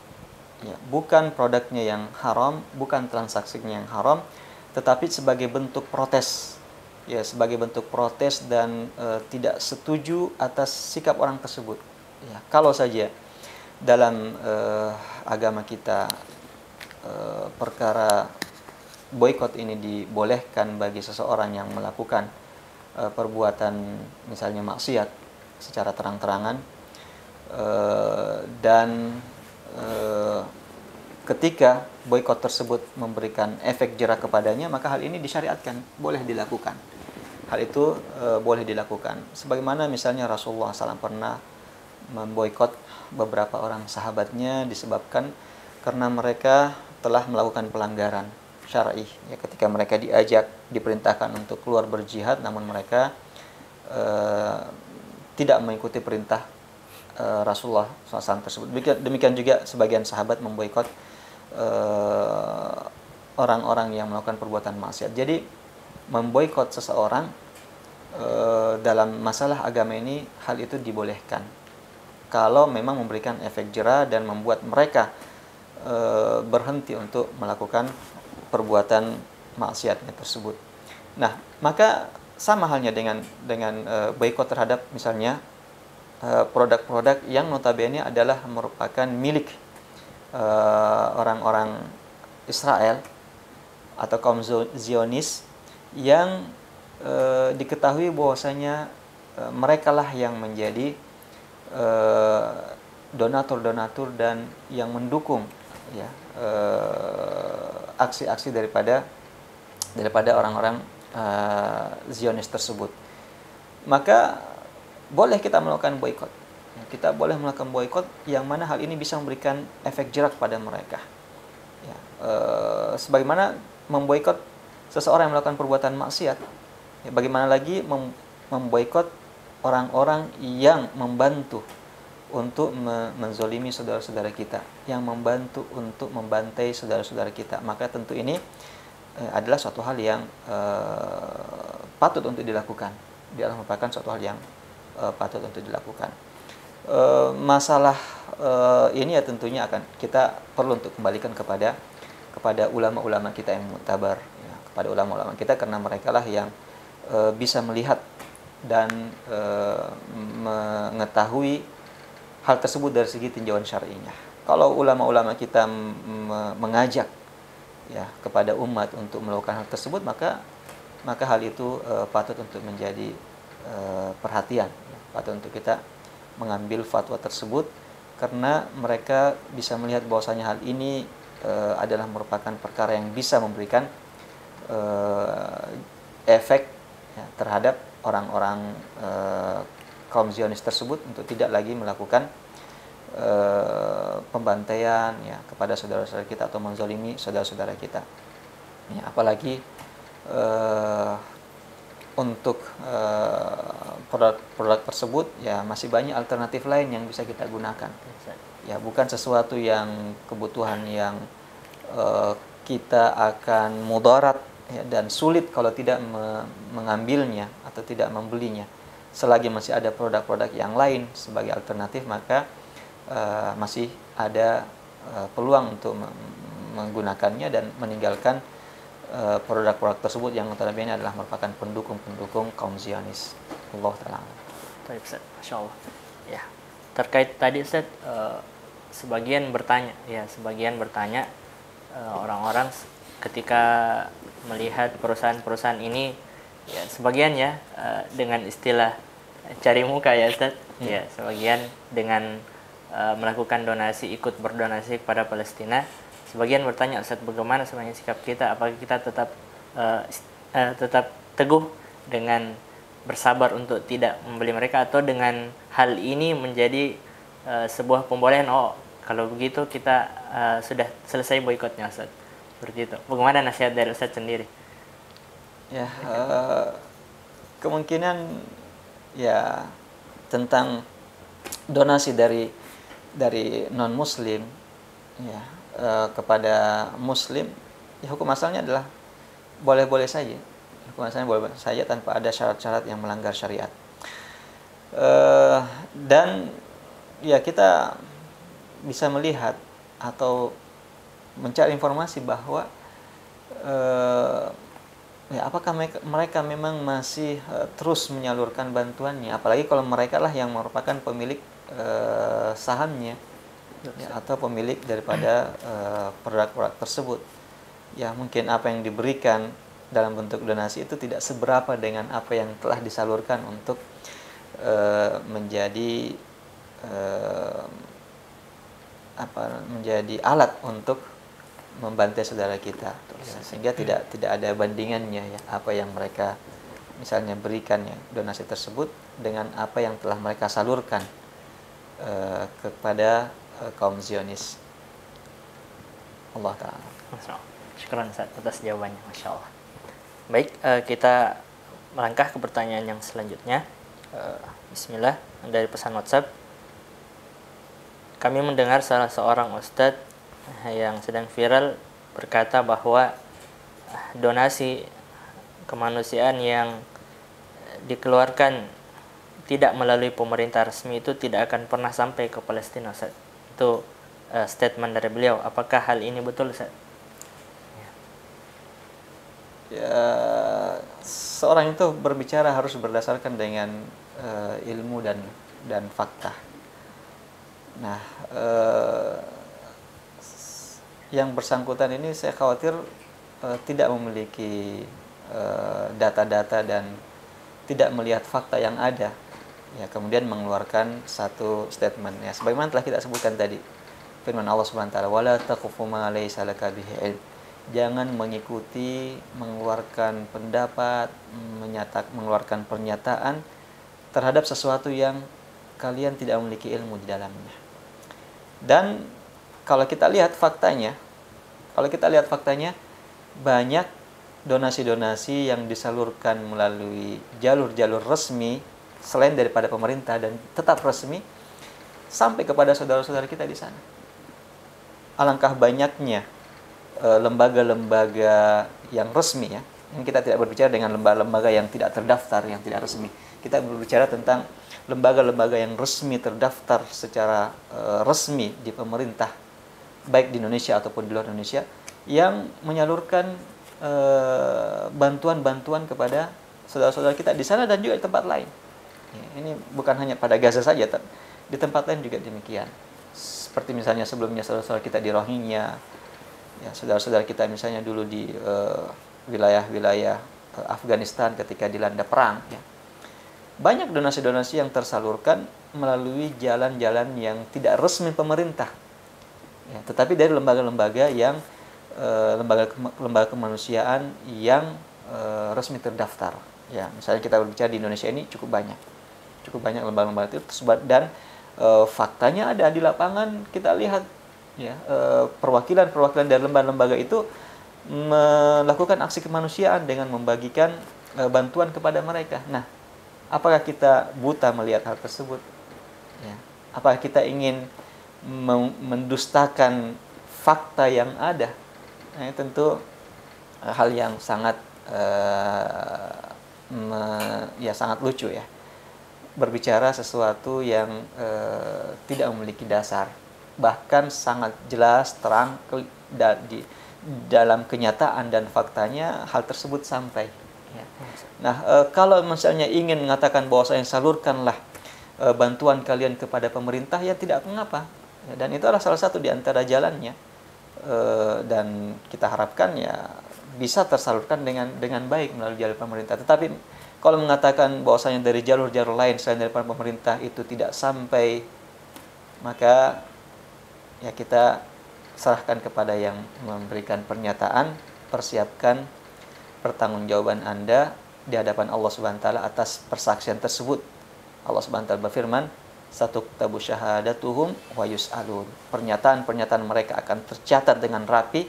ya, bukan produknya yang haram, bukan transaksinya yang haram, tetapi sebagai bentuk protes, ya, sebagai bentuk protes dan tidak setuju atas sikap orang tersebut. Ya, kalau saja dalam agama kita perkara boikot ini dibolehkan bagi seseorang yang melakukan perbuatan misalnya maksiat secara terang-terangan, dan ketika boikot tersebut memberikan efek jera kepadanya, maka hal ini disyariatkan, boleh dilakukan. Hal itu boleh dilakukan. Sebagaimana misalnya Rasulullah SAW pernah memboikot beberapa orang sahabatnya disebabkan karena mereka telah melakukan pelanggaran syar'i. Ya, ketika mereka diajak, diperintahkan untuk keluar berjihad, namun mereka tidak mengikuti perintah Rasulullah SAW tersebut. Demikian juga sebagian sahabat memboikot orang-orang yang melakukan perbuatan maksiat. Jadi memboikot seseorang dalam masalah agama ini, hal itu dibolehkan kalau memang memberikan efek jera dan membuat mereka berhenti untuk melakukan perbuatan maksiatnya tersebut. Nah, maka sama halnya dengan boikot terhadap misalnya produk-produk yang notabene adalah merupakan milik orang-orang Israel atau kaum Zionis yang diketahui bahwasanya merekalah yang menjadi donatur-donatur dan yang mendukung ya aksi-aksi daripada orang-orang Zionis tersebut. Maka boleh kita melakukan boikot. Kita boleh melakukan boikot yang mana hal ini bisa memberikan efek jerak pada mereka. Ya, sebagaimana memboikot seseorang yang melakukan perbuatan maksiat. Ya, bagaimana lagi memboikot orang-orang yang membantu untuk menzolimi saudara-saudara kita, yang membantu untuk membantai saudara-saudara kita. Maka tentu ini adalah suatu hal yang patut untuk dilakukan. Dia merupakan suatu hal yang patut untuk dilakukan. Masalah ini ya tentunya akan kita perlu untuk kembalikan kepada ulama-ulama kita yang muktabar, ya, kepada ulama-ulama kita, karena mereka lah yang bisa melihat dan mengetahui hal tersebut dari segi tinjauan syar'inya. Kalau ulama-ulama kita mengajak ya kepada umat untuk melakukan hal tersebut, maka hal itu patut untuk menjadi perhatian, patut untuk kita mengambil fatwa tersebut, karena mereka bisa melihat bahwasanya hal ini adalah merupakan perkara yang bisa memberikan efek ya, terhadap orang-orang kaum Zionis tersebut untuk tidak lagi melakukan pembantaian ya kepada saudara-saudara kita atau menzalimi saudara-saudara kita. Ya, apalagi untuk produk tersebut ya masih banyak alternatif lain yang bisa kita gunakan. Ya, bukan sesuatu yang kebutuhan yang kita akan mudarat ya, dan sulit kalau tidak mengambilnya atau tidak membelinya. Selagi masih ada produk-produk yang lain sebagai alternatif, maka masih ada peluang untuk menggunakannya dan meninggalkan produk-produk tersebut yang notabene adalah merupakan pendukung-pendukung kaum Zionis. Allah Ta'ala. Baik, Ustaz. Masya Allah. Ya, terkait tadi Ustaz, sebagian bertanya orang-orang ketika melihat perusahaan-perusahaan ini, ya sebagian ya dengan istilah cari muka ya Ustaz. Ya, sebagian dengan melakukan donasi, ikut berdonasi kepada Palestina. Sebagian bertanya, Ustaz, bagaimana sebenarnya sikap kita? Apakah kita tetap teguh dengan bersabar untuk tidak membeli mereka, atau dengan hal ini menjadi sebuah pembolehan? Oh, kalau begitu kita sudah selesai boikotnya, Ustaz. Seperti itu. Bagaimana nasihat dari Ustaz sendiri? Ya, kemungkinan ya tentang donasi dari non Muslim ya kepada Muslim, ya hukum asalnya adalah boleh-boleh saja. Hukum asalnya boleh-boleh saja tanpa ada syarat-syarat yang melanggar syariat. Dan ya kita bisa melihat atau mencari informasi bahwa ya apakah mereka memang masih terus menyalurkan bantuannya, apalagi kalau mereka lah yang merupakan pemilik sahamnya ya, atau pemilik daripada produk-produk tersebut. ya mungkin apa yang diberikan dalam bentuk donasi itu tidak seberapa dengan apa yang telah disalurkan untuk menjadi menjadi alat untuk membantai saudara kita, ya, sehingga tidak ada bandingannya ya apa yang mereka misalnya berikan ya donasi tersebut dengan apa yang telah mereka salurkan kepada kaum Zionis. Allah Ta'ala. Syukran Ustaz atas jawabannya, Masya Allah. Baik, kita melangkah ke pertanyaan yang selanjutnya. Bismillah, dari pesan WhatsApp. Kami mendengar salah seorang ustadz yang sedang viral berkata bahwa donasi kemanusiaan yang dikeluarkan tidak melalui pemerintah resmi itu tidak akan pernah sampai ke Palestina, Ustaz. Itu statement dari beliau. Apakah hal ini betul, Ustaz? Ya, seorang itu berbicara harus berdasarkan dengan ilmu dan fakta. Nah, yang bersangkutan ini saya khawatir tidak memiliki data-data dan tidak melihat fakta yang ada, ya kemudian mengeluarkan satu statement ya sebagaimana telah kita sebutkan tadi, firman Allah Subhanahu wa taala, wala taqfu ma laysa laka bihi ilm. Jangan mengikuti, mengeluarkan pendapat, mengeluarkan pernyataan terhadap sesuatu yang kalian tidak memiliki ilmu di dalamnya. Dan kalau kita lihat faktanya, banyak donasi-donasi yang disalurkan melalui jalur-jalur resmi selain daripada pemerintah dan tetap resmi sampai kepada saudara-saudara kita di sana. Alangkah banyaknya lembaga-lembaga yang resmi ya. Kita tidak berbicara dengan lembaga-lembaga yang tidak terdaftar, yang tidak resmi. Kita berbicara tentang lembaga-lembaga yang resmi terdaftar secara resmi di pemerintah, baik di Indonesia ataupun di luar Indonesia, yang menyalurkan bantuan-bantuan kepada saudara-saudara kita di sana dan juga di tempat lain. Ya, ini bukan hanya pada Gaza saja, di tempat lain juga demikian. Seperti misalnya sebelumnya saudara-saudara kita di Rohingya, ya, saudara-saudara kita misalnya dulu di wilayah-wilayah Afghanistan ketika dilanda perang. Ya. Banyak donasi-donasi yang tersalurkan melalui jalan-jalan yang tidak resmi pemerintah, ya, tetapi dari lembaga-lembaga yang lembaga kemanusiaan yang resmi terdaftar. Ya, misalnya kita berbicara di Indonesia ini cukup banyak lembaga-lembaga itu tersebar, dan faktanya ada di lapangan. Kita lihat ya perwakilan dari lembaga-lembaga itu melakukan aksi kemanusiaan dengan membagikan bantuan kepada mereka. Nah, apakah kita buta melihat hal tersebut? Ya. Apakah kita ingin mendustakan fakta yang ada? Nah, tentu hal yang sangat sangat lucu ya. Berbicara sesuatu yang tidak memiliki dasar, bahkan sangat jelas terang di dalam kenyataan dan faktanya hal tersebut sampai. Ya. Nah, kalau misalnya ingin mengatakan bahwa saya salurkanlah bantuan kalian kepada pemerintah, ya tidak mengapa. Ya, dan itu adalah salah satu di antara jalannya. Dan kita harapkan ya bisa tersalurkan dengan baik melalui jalur pemerintah. Tetapi kalau mengatakan bahwasanya dari jalur-jalur lain selain daripada pemerintah itu tidak sampai, maka ya kita serahkan kepada yang memberikan pernyataan. Persiapkan pertanggungjawaban Anda di hadapan Allah Subhanahu wa taala atas persaksian tersebut. Allah Subhanahu wa taala berfirman, satuktabu syahadatuhum wa yus'alun. Pernyataan-pernyataan mereka akan tercatat dengan rapi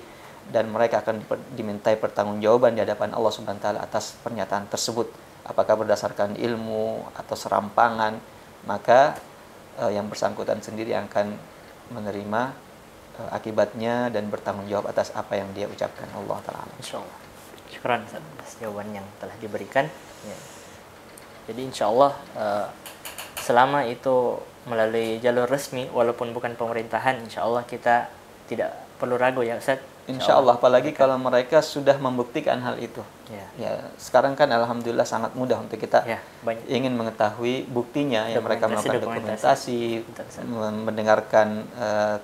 dan mereka akan dimintai pertanggungjawaban di hadapan Allah Subhanahu wa taala atas pernyataan tersebut. Apakah berdasarkan ilmu atau serampangan, maka yang bersangkutan sendiri akan menerima akibatnya dan bertanggung jawab atas apa yang dia ucapkan. Allah taala. Insyaallah. Syukran atas jawaban yang telah diberikan. Ya. Jadi insyaallah selama itu melalui jalur resmi walaupun bukan pemerintahan, insyaallah kita tidak perlu ragu ya Ustaz. Insyaallah, apalagi kalau mereka sudah membuktikan hal itu. Ya, sekarang kan alhamdulillah sangat mudah untuk kita ingin mengetahui buktinya. Ya, mereka melakukan dokumentasi, mendengarkan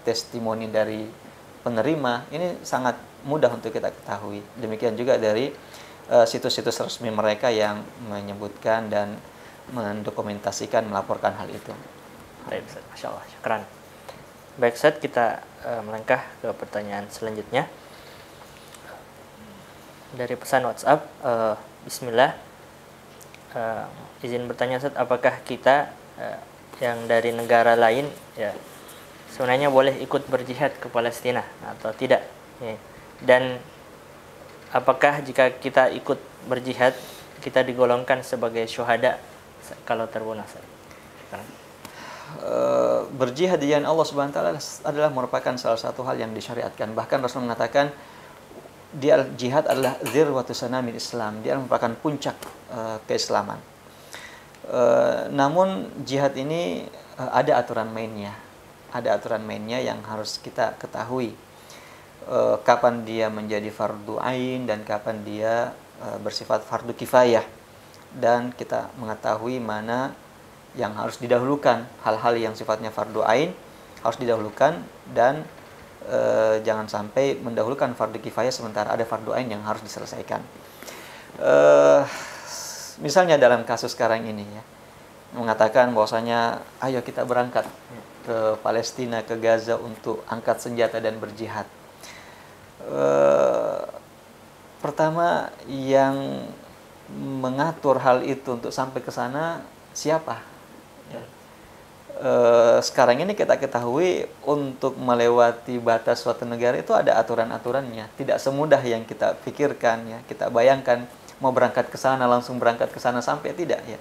testimoni dari penerima, ini sangat mudah untuk kita ketahui. Demikian juga dari situs-situs resmi mereka yang menyebutkan dan mendokumentasikan, melaporkan hal itu. Baik, Ustaz. Masya Allah, syukran. Baik, Ustaz, kita melangkah ke pertanyaan selanjutnya. Dari pesan WhatsApp, Bismillah, izin bertanya, Ustaz, apakah kita yang dari negara lain ya sebenarnya boleh ikut berjihad ke Palestina atau tidak? Ya. Dan apakah jika kita ikut berjihad kita digolongkan sebagai syuhada kalau terbunuh? Berjihad di jalan Allah Subhanahu wa taala adalah merupakan salah satu hal yang disyariatkan. Bahkan Rasul mengatakan jihad adalah zirwatu sanamil Islam. Dia merupakan puncak keislaman. Namun jihad ini ada aturan mainnya. Ada aturan mainnya yang harus kita ketahui. Kapan dia menjadi fardu ain dan kapan dia bersifat fardu kifayah. Dan kita mengetahui mana yang harus didahulukan. Hal-hal yang sifatnya fardu ain harus didahulukan, dan jangan sampai mendahulukan fardu kifayah sementara ada fardu ain yang harus diselesaikan. Misalnya dalam kasus sekarang ini ya, mengatakan bahwasanya ayo kita berangkat ke Palestina, ke Gaza untuk angkat senjata dan berjihad. Pertama, yang mengatur hal itu untuk sampai ke sana siapa? Sekarang ini kita ketahui untuk melewati batas suatu negara itu ada aturan-aturannya. Tidak semudah yang kita pikirkan ya. Kita bayangkan mau berangkat ke sana langsung berangkat ke sana sampai, tidak ya.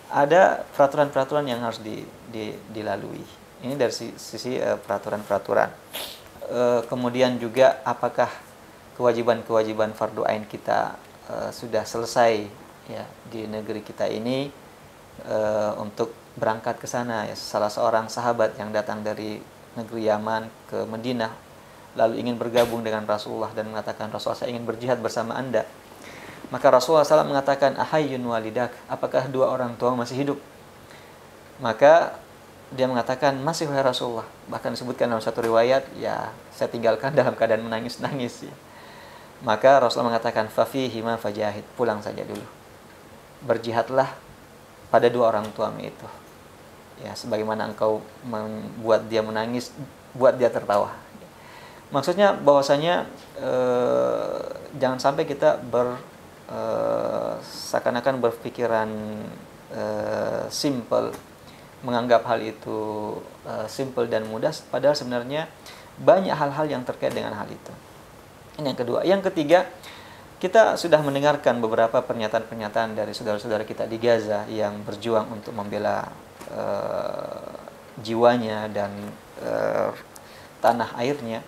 Ada peraturan-peraturan yang harus dilalui. Ini dari sisi peraturan-peraturan. Kemudian juga apakah kewajiban-kewajiban fardu ain kita sudah selesai ya di negeri kita ini untuk berangkat ke sana ya. Salah seorang sahabat yang datang dari negeri Yaman ke Madinah lalu ingin bergabung dengan Rasulullah dan mengatakan, Rasulullah, saya ingin berjihad bersama Anda. Maka Rasulullah SAW mengatakan, ahayyun walidak, apakah dua orang tua masih hidup? Maka dia mengatakan, masih wahai Rasulullah. Bahkan disebutkan dalam satu riwayat, ya saya tinggalkan dalam keadaan menangis-nangis ya. Maka Rasulullah mengatakan, fafihi ma fajahid, pulang saja dulu, berjihadlah pada dua orang tuamu itu ya, sebagaimana engkau membuat dia menangis, buat dia tertawa. Maksudnya bahwasanya jangan sampai kita seakan-akan berpikiran simple, menganggap hal itu simple dan mudah, padahal sebenarnya banyak hal-hal yang terkait dengan hal itu. Ini yang kedua. Yang ketiga, kita sudah mendengarkan beberapa pernyataan-pernyataan dari saudara-saudara kita di Gaza yang berjuang untuk membela jiwanya dan tanah airnya,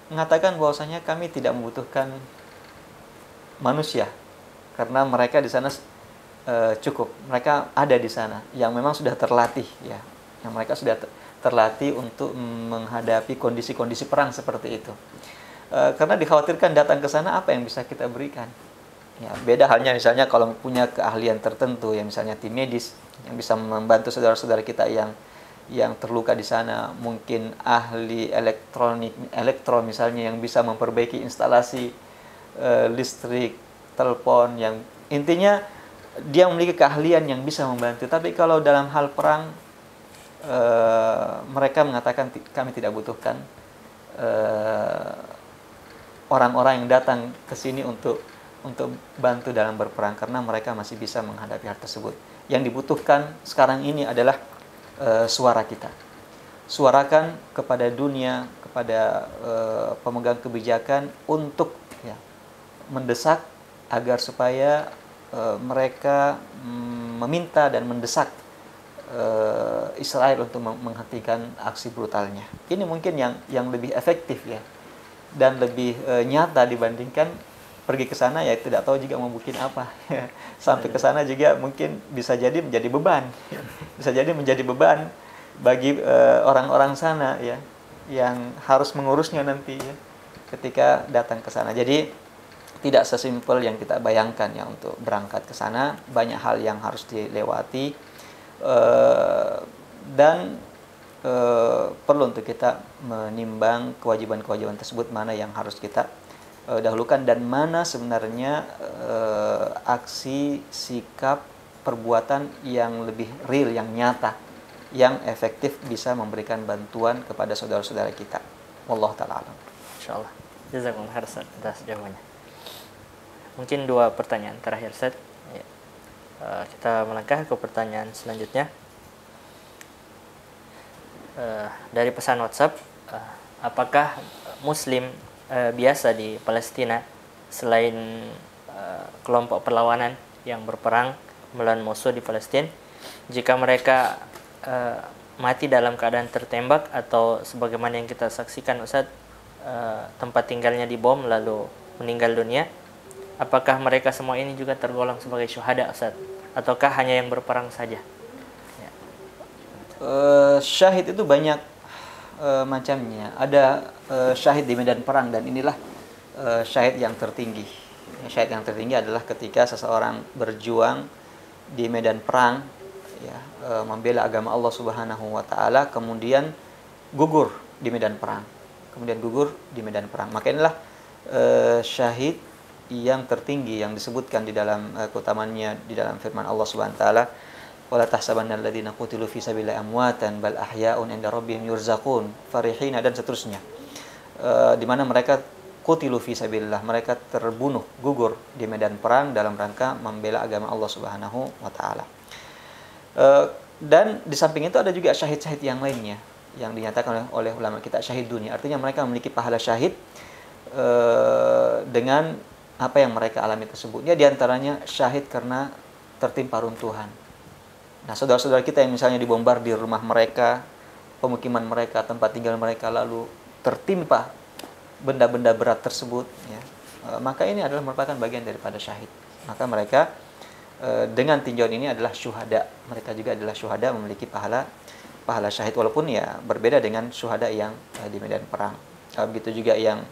mengatakan bahwasanya kami tidak membutuhkan manusia karena mereka di sana cukup. Mereka ada di sana yang memang sudah terlatih ya, yang mereka sudah terlatih untuk menghadapi kondisi-kondisi perang seperti itu. Karena dikhawatirkan datang ke sana apa yang bisa kita berikan. Ya, beda halnya misalnya kalau punya keahlian tertentu ya, misalnya tim medis yang bisa membantu saudara-saudara kita yang terluka di sana, mungkin ahli elektro misalnya yang bisa memperbaiki instalasi listrik, telepon, yang intinya dia memiliki keahlian yang bisa membantu. Tapi kalau dalam hal perang mereka mengatakan kami tidak butuhkan orang-orang yang datang ke sini untuk bantu dalam berperang, karena mereka masih bisa menghadapi hal tersebut. Yang dibutuhkan sekarang ini adalah suara kita. Suarakan kepada dunia, kepada pemegang kebijakan untuk ya, mendesak agar supaya mereka meminta dan mendesak Israel untuk menghentikan aksi brutalnya. Ini mungkin yang lebih efektif ya, dan lebih nyata dibandingkan pergi ke sana ya tidak tahu juga mau bikin apa. Sampai ke sana juga mungkin bisa jadi menjadi beban. Bisa jadi menjadi beban bagi orang-orang sana ya, yang harus mengurusnya nanti ya ketika datang ke sana. Jadi tidak sesimpel yang kita bayangkan ya untuk berangkat ke sana. Banyak hal yang harus dilewati, dan perlu untuk kita menimbang kewajiban-kewajiban tersebut, mana yang harus kita dahulukan dan mana sebenarnya aksi, sikap, perbuatan yang lebih real, yang nyata, yang efektif bisa memberikan bantuan kepada saudara-saudara kita. Wallahu ta'ala alam. Insyaallah. Jazakumullah khair Ustaz atas jawabannya. Mungkin 2 pertanyaan terakhir Ustaz. Ya. Kita melangkah ke pertanyaan selanjutnya. Dari pesan WhatsApp, apakah Muslim biasa di Palestina selain kelompok perlawanan yang berperang melawan musuh di Palestina, jika mereka mati dalam keadaan tertembak atau sebagaimana yang kita saksikan Ustaz, tempat tinggalnya dibom lalu meninggal dunia, apakah mereka semua ini juga tergolong sebagai syuhada Ustaz, ataukah hanya yang berperang saja? Ya. Syahid itu banyak macamnya. Ada syahid di medan perang, dan inilah syahid yang tertinggi. Syahid yang tertinggi adalah ketika seseorang berjuang di medan perang, ya, membela agama Allah Subhanahu wa taala, kemudian gugur di medan perang. Maka inilah syahid yang tertinggi yang disebutkan di dalam keutamaannya di dalam firman Allah Subhanahu wa taala, wala tahsabanna alladziina qutilu fi sabilillahi amwatan bal ahya'un 'inda rabbihim yurzaqun farihina, dan seterusnya. Di mana mereka qutilu fi sabilillah, mereka terbunuh, gugur di medan perang dalam rangka membela agama Allah Subhanahu wa taala. Dan di samping itu ada juga syahid-syahid yang lainnya yang dinyatakan oleh ulama kita syahid dunia. Artinya mereka memiliki pahala syahid dengan apa yang mereka alami tersebutnya. Di antaranya syahid karena tertimpa runtuhan. Nah, saudara-saudara kita yang misalnya dibombardir rumah mereka, pemukiman mereka, tempat tinggal mereka, lalu tertimpa benda-benda berat tersebut, ya, maka ini adalah merupakan bagian daripada syahid. Maka mereka dengan tinjauan ini adalah syuhada. Mereka juga adalah syuhada, memiliki pahala syahid, walaupun ya berbeda dengan syuhada yang di medan perang. Begitu juga yang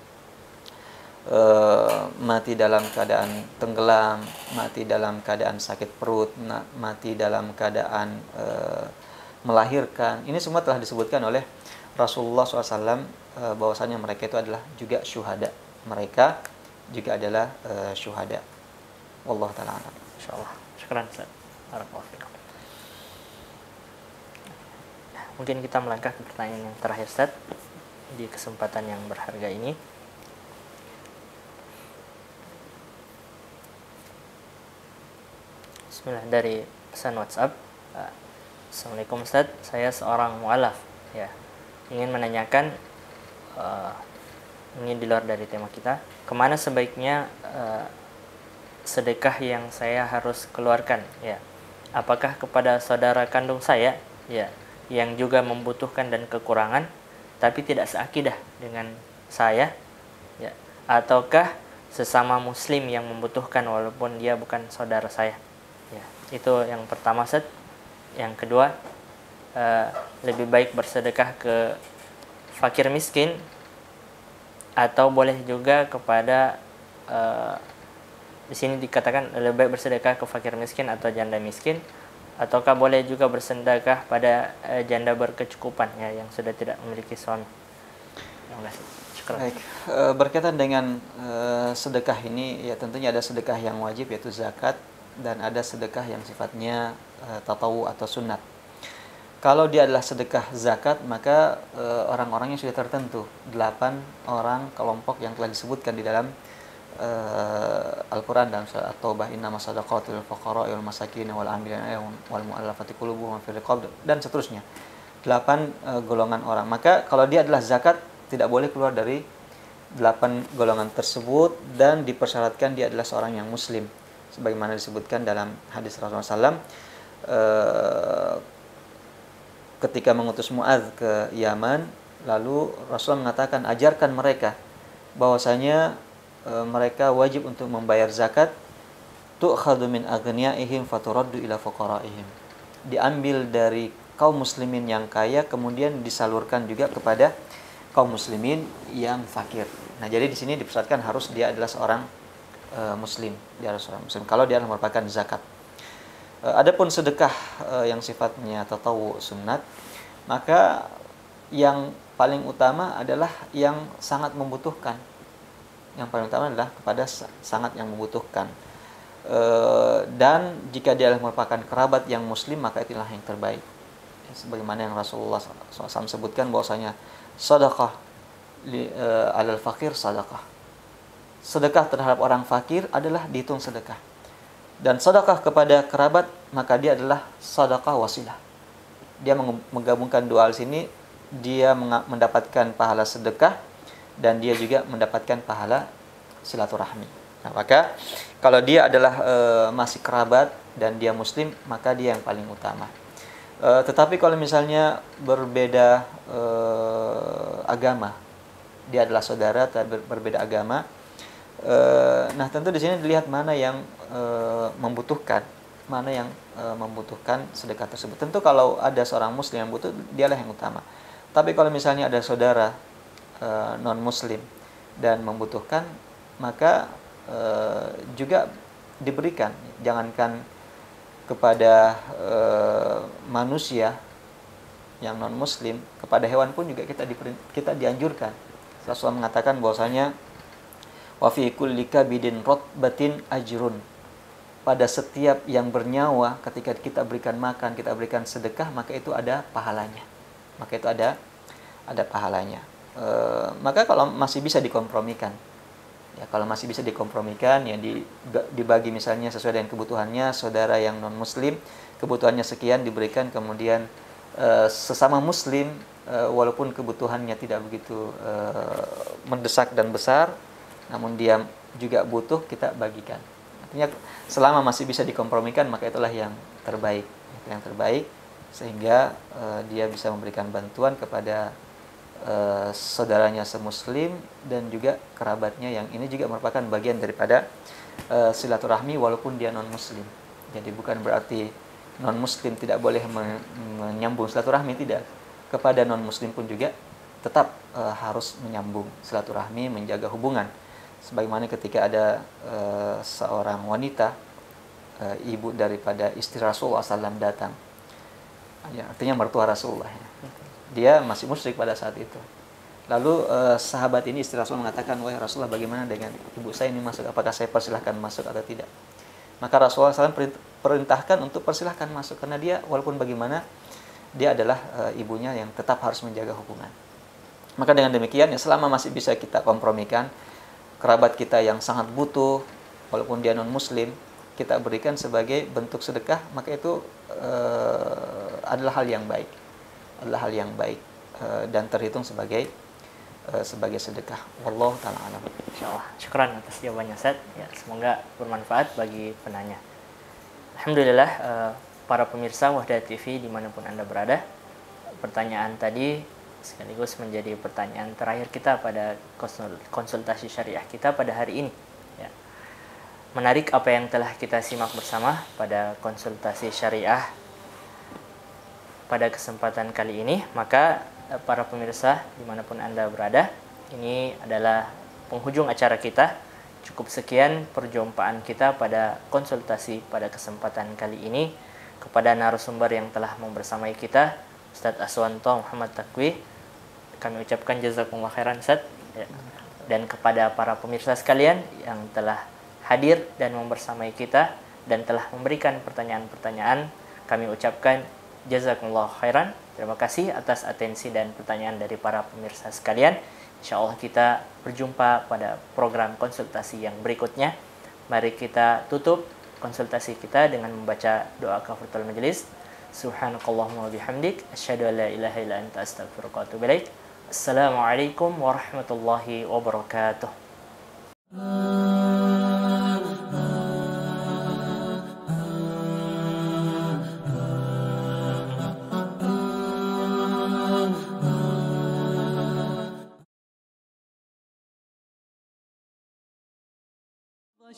mati dalam keadaan tenggelam, mati dalam keadaan sakit perut, mati dalam keadaan melahirkan. Ini semua telah disebutkan oleh Rasulullah SAW bahwasanya mereka itu adalah juga syuhada. Mereka juga adalah syuhada. Wallahu ta'ala a'lam. Insyaallah. Syukran Ustaz. Barakallahu fikum. Mungkin kita melangkah ke pertanyaan yang terakhir Ustaz di kesempatan yang berharga ini. Bismillah, dari pesan WhatsApp. Assalamualaikum Ustaz, saya seorang mu'alaf, ya, ingin menanyakan, ini di luar dari tema kita, kemana sebaiknya sedekah yang saya harus keluarkan, ya, apakah kepada saudara kandung saya, ya, yang juga membutuhkan dan kekurangan tapi tidak seakidah dengan saya, ya, ataukah sesama muslim yang membutuhkan walaupun dia bukan saudara saya. Ya, itu yang pertama Ustaz. Yang kedua, lebih baik bersedekah ke fakir miskin atau boleh juga kepada di sini dikatakan lebih baik bersedekah ke fakir miskin atau janda miskin, ataukah boleh juga bersedekah pada janda berkecukupan, ya, yang sudah tidak memiliki suami. Terima kasih. Baik, berkaitan dengan sedekah ini, ya tentunya ada sedekah yang wajib yaitu zakat, dan ada sedekah yang sifatnya tatawu atau sunat. Kalau dia adalah sedekah zakat, maka orang-orangnya sudah tertentu, 8 orang kelompok yang telah disebutkan di dalam Al-Quran dalam surat At-Taubah, innama sadaqatul fuqara wal masakin wal amilina wal mu'allafati qulubuhum fil riqab, dan seterusnya. 8 golongan orang. Maka kalau dia adalah zakat, tidak boleh keluar dari 8 golongan tersebut, dan dipersyaratkan dia adalah seorang yang muslim. Sebagaimana disebutkan dalam hadis Rasulullah SAW, ketika mengutus Mu'adz ke Yaman, lalu Rasulullah mengatakan, ajarkan mereka bahwasanya mereka wajib untuk membayar zakat, tu'khadhu min aghniyaihim faturaddu ila fuqaraihim, diambil dari kaum muslimin yang kaya kemudian disalurkan juga kepada kaum muslimin yang fakir. Nah, jadi di sini dipersyaratkan harus dia adalah seorang muslim, dia harus seorang muslim kalau dia merupakan zakat. Adapun sedekah yang sifatnya tatawu sunat, maka yang paling utama adalah yang sangat membutuhkan. Yang paling utama adalah kepada sangat yang membutuhkan. Dan jika dia merupakan kerabat yang muslim, maka itulah yang terbaik. Sebagaimana yang Rasulullah SAW sebutkan bahwasanya sedekah alal fakir sedekah. Sedekah terhadap orang fakir adalah dihitung sedekah. Dan sedekah kepada kerabat, maka dia adalah sedekah wasilah. Dia menggabungkan dua hal sini, dia mendapatkan pahala sedekah dan dia juga mendapatkan pahala silaturahmi. Nah, maka kalau dia adalah masih kerabat dan dia muslim, maka dia yang paling utama. Tetapi kalau misalnya berbeda agama, dia adalah saudara tapi berbeda agama, nah tentu di sini dilihat mana yang membutuhkan, sedekah tersebut. Tentu kalau ada seorang muslim yang butuh, dialah yang utama. Tapi kalau misalnya ada saudara non muslim dan membutuhkan, maka juga diberikan. Jangankan kepada manusia yang non muslim, kepada hewan pun juga kita dianjurkan. Rasulullah mengatakan bahwasanya wa fi kulli kabidin rotbatin ajrun. Pada setiap yang bernyawa, ketika kita berikan makan, kita berikan sedekah, maka itu ada pahalanya. Maka kalau masih bisa dikompromikan, ya kalau masih bisa dikompromikan, ya dibagi misalnya sesuai dengan kebutuhannya. Saudara yang non muslim kebutuhannya sekian diberikan, kemudian sesama muslim walaupun kebutuhannya tidak begitu mendesak dan besar, namun dia juga butuh, kita bagikan. Artinya selama masih bisa dikompromikan, maka itulah yang terbaik. Sehingga dia bisa memberikan bantuan kepada saudaranya semuslim dan juga kerabatnya, yang ini juga merupakan bagian daripada silaturahmi walaupun dia non muslim. Jadi bukan berarti non muslim tidak boleh menyambung silaturahmi, tidak. Kepada non muslim pun juga tetap harus menyambung silaturahmi, menjaga hubungan. Sebagaimana ketika ada seorang wanita, ibu daripada istri Rasulullah SAW datang, ya, artinya mertua Rasulullah, ya. Dia masih musyrik pada saat itu. Lalu sahabat ini, istri Rasul, mengatakan, wahai Rasulullah, bagaimana dengan ibu saya ini masuk? Apakah saya persilahkan masuk atau tidak? Maka Rasulullah SAW perintahkan untuk persilahkan masuk, karena dia walaupun bagaimana, dia adalah ibunya yang tetap harus menjaga hubungan. Maka dengan demikian, ya, selama masih bisa kita kompromikan, kerabat kita yang sangat butuh, walaupun dia non muslim, kita berikan sebagai bentuk sedekah, maka itu adalah hal yang baik. Dan terhitung sebagai sedekah. Wallahu ta'ala alam. Insyaallah. Syukran atas jawabannya, Ustaz. Ya, semoga bermanfaat bagi penanya. Alhamdulillah, para pemirsa Wahda TV dimanapun Anda berada, pertanyaan tadi sekaligus menjadi pertanyaan terakhir kita pada konsultasi syariah kita pada hari ini. Ya. Menarik apa yang telah kita simak bersama pada konsultasi syariah pada kesempatan kali ini. Maka para pemirsa dimanapun Anda berada, ini adalah penghujung acara kita. Cukup sekian perjumpaan kita pada konsultasi pada kesempatan kali ini. Kepada narasumber yang telah membersamai kita, Ustadz Aswanto Muhammad Taqwi, kami ucapkan jazakumullah khairan, Ustadz. Ya. Dan kepada para pemirsa sekalian yang telah hadir dan membersamai kita dan telah memberikan pertanyaan-pertanyaan, kami ucapkan jazakumullah khairan. Terima kasih atas atensi dan pertanyaan dari para pemirsa sekalian. InsyaAllah kita berjumpa pada program konsultasi yang berikutnya. Mari kita tutup konsultasi kita dengan membaca doa kafaratul majelis. Subhanakallahumma wa bihamdik, asyhadu an la ilaha illa anta, astaghfiruka wa atubu ilaik. Assalamualaikum warahmatullahi wabarakatuh.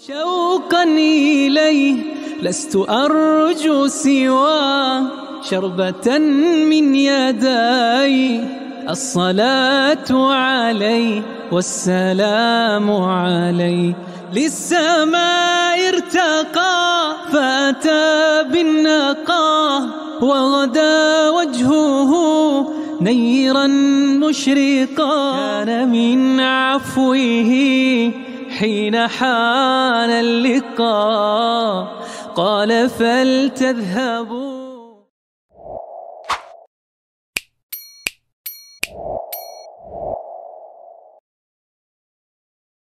شوقا إليه لست أرجو سوى شربة من يدي الصلاة عليه والسلام عليه للسماء ارتقى فأتى بالنقى وغدا وجهه نيرا مشرقا كان من عفوه حين حان اللقاء قال فلتذهبوا